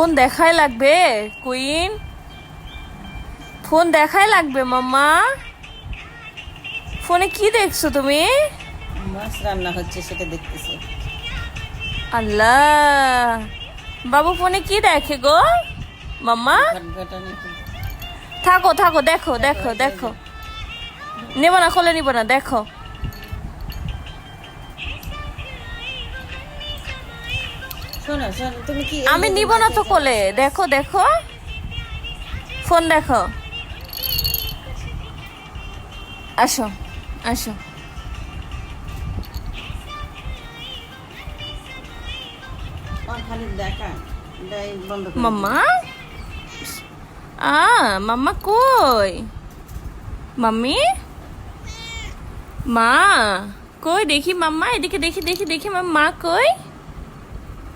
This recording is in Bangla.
ফোন দেখাই লাগবে কুইন, ফোন দেখাই লাগবে মাম্মা। ফোনে কি দেখছো তুমি? মাছ রান্না হচ্ছে সেটা দেখতেছি। আল্লাহ, বাবু ফোনে কি দেখে গো মাম্মা? ঘটঘটানি থাকো থাকো, দেখো দেখো দেখো, নেব না, খোলে নিব না, দেখো। শোনো শোনো, তুমি কি আমি নিব না তো কোলে, দেখো দেখো, ফোন দেখো। আসো আসো। খালি দেখা এটাই বন্ধ করে মাম্মা, মাম্মা কই? মাম্মি, মা কই? দেখি মাম্মা, এদিকে দেখি দেখি দেখি, মাম্মা কই?